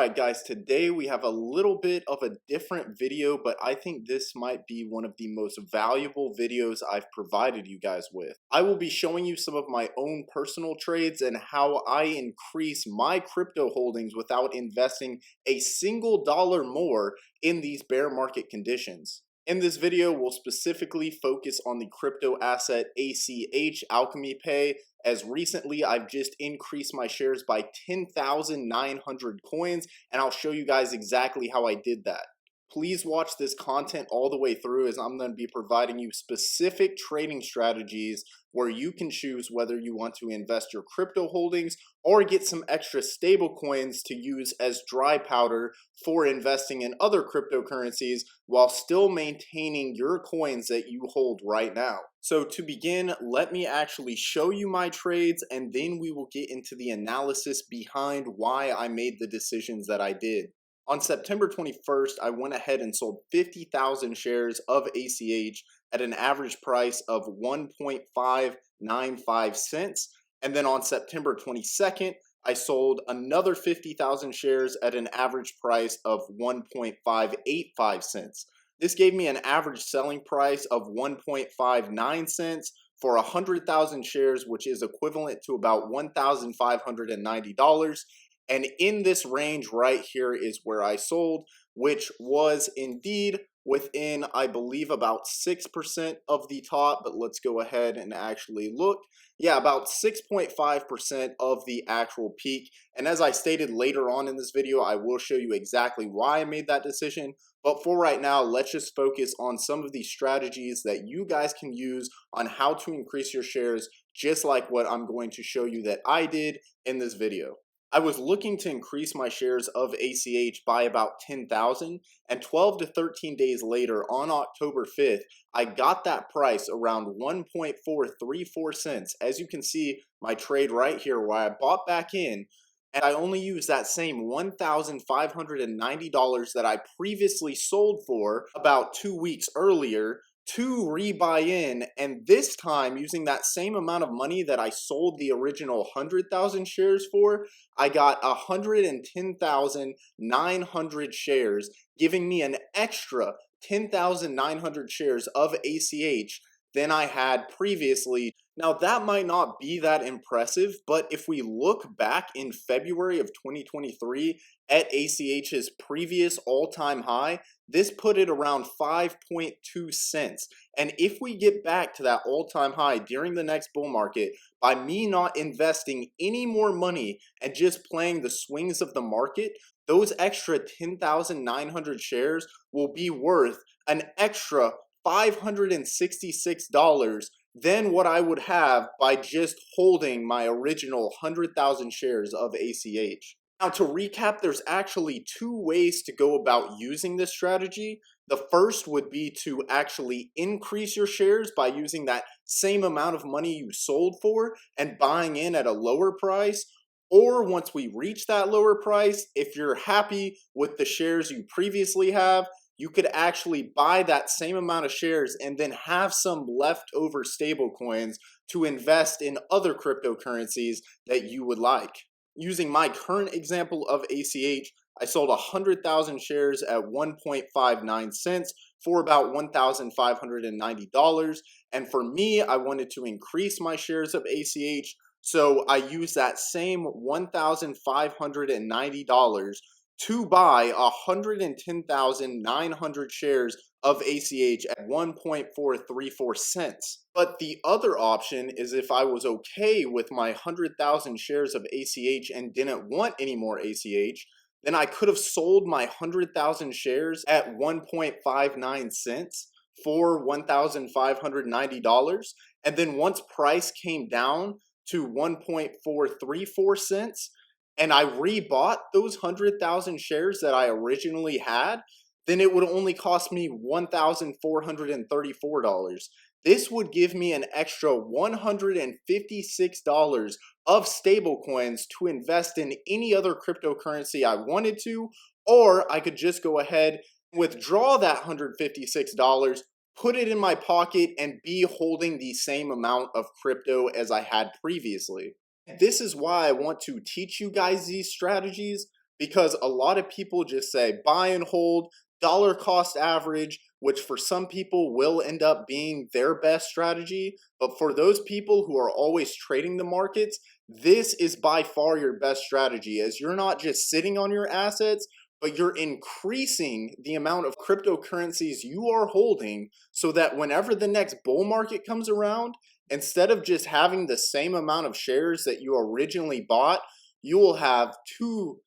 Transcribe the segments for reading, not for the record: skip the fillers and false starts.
Alright guys, today we have a little bit of a different video, but I think this might be one of the most valuable videos I've provided you guys with. I will be showing you some of my own personal trades and how I increase my crypto holdings without investing a single dollar more in these bear market conditions. In this video, we'll specifically focus on the crypto asset ACH, Alchemy Pay, as recently I've just increased my shares by 10,900 coins, and I'll show you guys exactly how I did that. Please watch this content all the way through, as I'm going to be providing you specific trading strategies where you can choose whether you want to invest your crypto holdings or get some extra stable coins to use as dry powder for investing in other cryptocurrencies while still maintaining your coins that you hold right now. So to begin, let me actually show you my trades, and then we will get into the analysis behind why I made the decisions that I did. On September 21st, I went ahead and sold 50,000 shares of ACH at an average price of 1.595 cents. And then on September 22nd, I sold another 50,000 shares at an average price of 1.585 cents. This gave me an average selling price of 1.59 cents for 100,000 shares, which is equivalent to about $1,590. And in this range right here is where I sold, which was indeed within, I believe, about 6% of the top, but let's go ahead and actually look. Yeah, about 6.5% of the actual peak. And as I stated later on in this video, I will show you exactly why I made that decision. But for right now, let's just focus on some of these strategies that you guys can use on how to increase your shares, just like what I'm going to show you that I did in this video. I was looking to increase my shares of ACH by about 10,000, and 12 to 13 days later, on October 5th, I got that price around 1.434 cents. As you can see, my trade right here where I bought back in, and I only used that same $1,590 that I previously sold for about 2 weeks earlier to rebuy in, and this time using that same amount of money that I sold the original 100,000 shares for, I got 110,900 shares, giving me an extra 10,900 shares of ACH than I had previously. Now that might not be that impressive, but if we look back in February of 2023 at ACH's previous all-time high, this put it around 5.2 cents. And if we get back to that all-time high during the next bull market, by me not investing any more money and just playing the swings of the market, those extra 10,900 shares will be worth an extra $566 than what I would have by just holding my original 100,000 shares of ACH. Now to recap, there's actually two ways to go about using this strategy. The first would be to actually increase your shares by using that same amount of money you sold for and buying in at a lower price. Or once we reach that lower price, if you're happy with the shares you previously have, you could actually buy that same amount of shares and then have some leftover stable coins to invest in other cryptocurrencies that you would like. Using my current example of ACH, I sold 100,000 shares at 1.59 cents for about $1,590. And for me, I wanted to increase my shares of ACH, so I used that same $1,590 to buy 110,900 shares of ACH at 1.434 cents. But the other option is if I was okay with my 100,000 shares of ACH and didn't want any more ACH, then I could have sold my 100,000 shares at 1.59 cents for $1,590. And then once price came down to 1.434 cents, and I rebought those 100,000 shares that I originally had, then it would only cost me $1,434. This would give me an extra $156 of stablecoins to invest in any other cryptocurrency I wanted to, or I could just go ahead and withdraw that $156, put it in my pocket, and be holding the same amount of crypto as I had previously. This is why I want to teach you guys these strategies, because a lot of people just say buy and hold, dollar cost average, which for some people will end up being their best strategy. But for those people who are always trading the markets, this is by far your best strategy, as you're not just sitting on your assets, but you're increasing the amount of cryptocurrencies you are holding so that whenever the next bull market comes around, instead of just having the same amount of shares that you originally bought, you will have 2,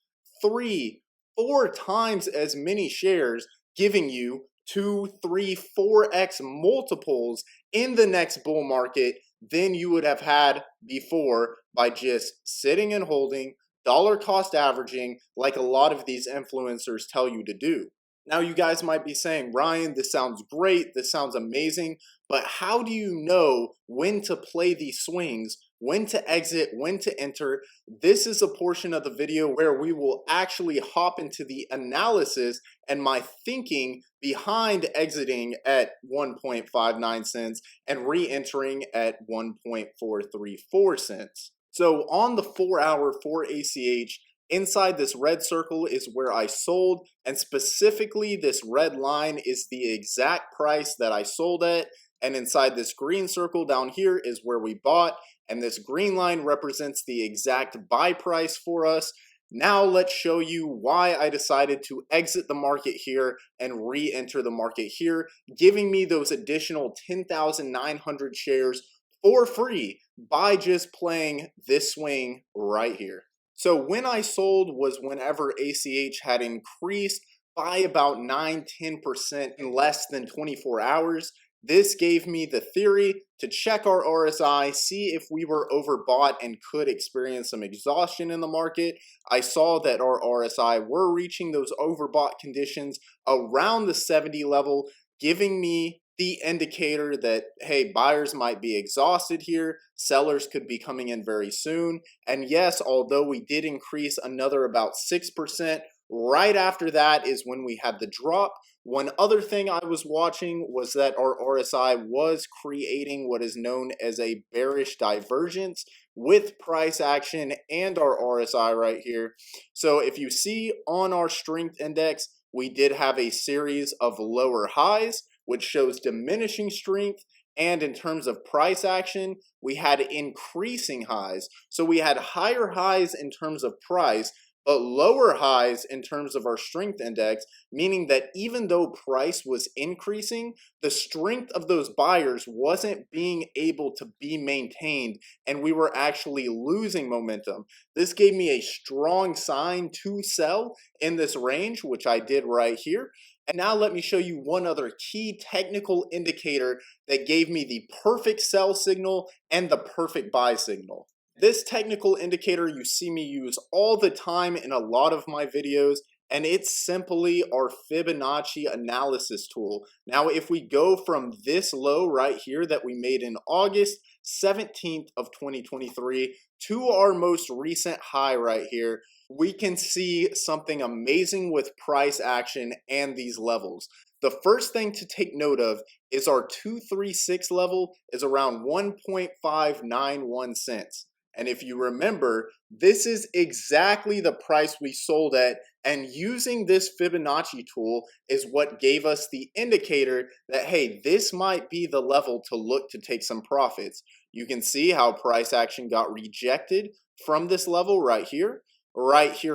3, 4 times as many shares, giving you 2, 3, 4x multiples in the next bull market than you would have had before by just sitting and holding, dollar cost averaging, like a lot of these influencers tell you to do. Now, you guys might be saying, Ryan, this sounds great, this sounds amazing, but how do you know when to play these swings, when to exit, when to enter? This is a portion of the video where we will actually hop into the analysis and my thinking behind exiting at 1.59 cents and re-entering at 1.434 cents. So on the 4-hour for ACH, inside this red circle is where I sold, and specifically this red line is the exact price that I sold at, and inside this green circle down here is where we bought, and this green line represents the exact buy price for us. Now let's show you why I decided to exit the market here and re-enter the market here, giving me those additional 10,900 shares for free by just playing this swing right here. So when I sold was whenever ACH had increased by about 9-10% in less than 24 hours. This gave me the theory to check our RSI, see if we were overbought and could experience some exhaustion in the market. I saw that our RSI were reaching those overbought conditions around the 70 level, giving me the indicator that, hey, buyers might be exhausted here, sellers could be coming in very soon. And yes, although we did increase another about 6%, right after that is when we had the drop. One other thing I was watching was that our RSI was creating what is known as a bearish divergence with price action and our RSI right here. So if you see on our strength index, we did have a series of lower highs, which shows diminishing strength, and in terms of price action, we had increasing highs. So we had higher highs in terms of price, but lower highs in terms of our strength index, meaning that even though price was increasing, the strength of those buyers wasn't being able to be maintained, and we were actually losing momentum. This gave me a strong sign to sell in this range, which I did right here. And now let me show you one other key technical indicator that gave me the perfect sell signal and the perfect buy signal. This technical indicator you see me use all the time in a lot of my videos, and it's simply our Fibonacci analysis tool. Now, if we go from this low right here that we made in August 17th of 2023 to our most recent high right here, we can see something amazing with price action and these levels. The first thing to take note of is our 236 level is around 1.591 cents. And if you remember, this is exactly the price we sold at, and using this Fibonacci tool is what gave us the indicator that, hey, this might be the level to look to take some profits. You can see how price action got rejected from this level right here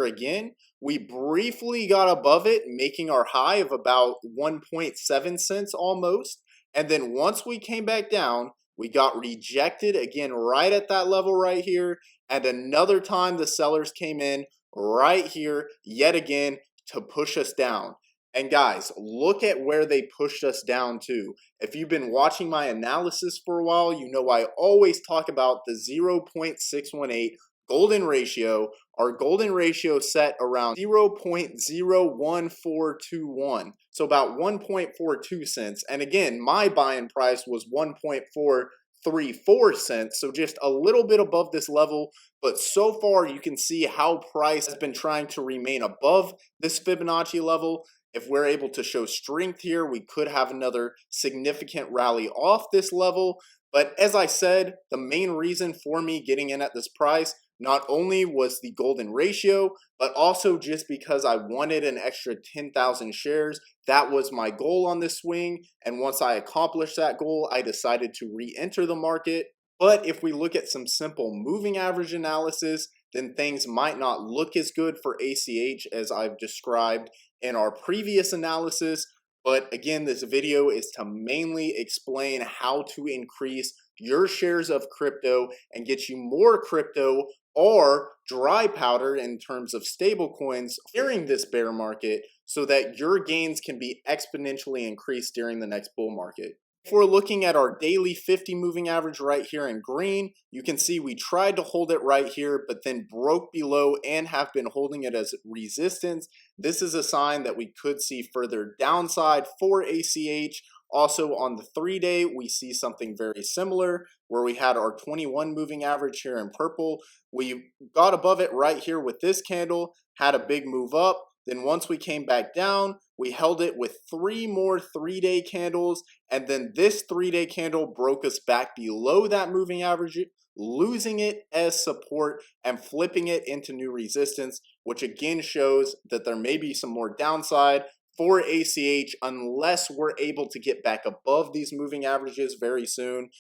again. We briefly got above it, making our high of about 1.7 cents almost. And then once we came back down, we got rejected again right at that level right here. And another time the sellers came in right here yet again to push us down. And guys, look at where they pushed us down to. If you've been watching my analysis for a while, you know I always talk about the 0.618 golden ratio. Our golden ratio set around 0.01421, so about 1.42 cents. And again, my buy-in price was 1.434 cents, so just a little bit above this level. But so far, you can see how price has been trying to remain above this Fibonacci level. If we're able to show strength here, we could have another significant rally off this level. But as I said, the main reason for me getting in at this price, Not only was the golden ratio, but also just because I wanted an extra 10,000 shares. That was my goal on this swing, and once I accomplished that goal, I decided to re-enter the market. But if we look at some simple moving average analysis, then things might not look as good for ACH as I've described in our previous analysis. But again, this video is to mainly explain how to increase your shares of crypto and get you more crypto or dry powder in terms of stable coins during this bear market so that your gains can be exponentially increased during the next bull market. If we're looking at our daily 50 moving average right here in green, you can see we tried to hold it right here, but then broke below and have been holding it as resistance. This is a sign that we could see further downside for ACH. Also on the 3-day, we see something very similar where we had our 21 moving average here in purple. We got above it right here with this candle, had a big move up. Then once we came back down, we held it with 3 more 3-day candles, and then this 3-day candle broke us back below that moving average, losing it as support and flipping it into new resistance, which again shows that there may be some more downside for ACH unless we're able to get back above these moving averages very soon.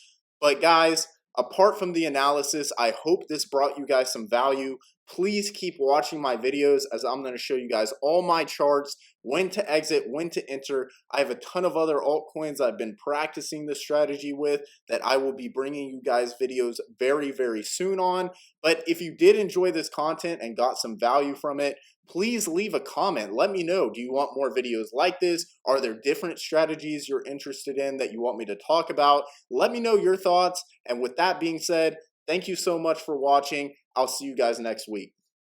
But guys, apart from the analysis, I hope this brought you guys some value. Please keep watching my videos as I'm going to show you guys all my charts, when to exit, when to enter. I have a ton of other altcoins I've been practicing this strategy with that I will be bringing you guys videos very, very soon on. But if you did enjoy this content and got some value from it, please leave a comment. Let me know. Do you want more videos like this? Are there different strategies you're interested in that you want me to talk about? Let me know your thoughts. And with that being said, thank you so much for watching. I'll see you guys next week.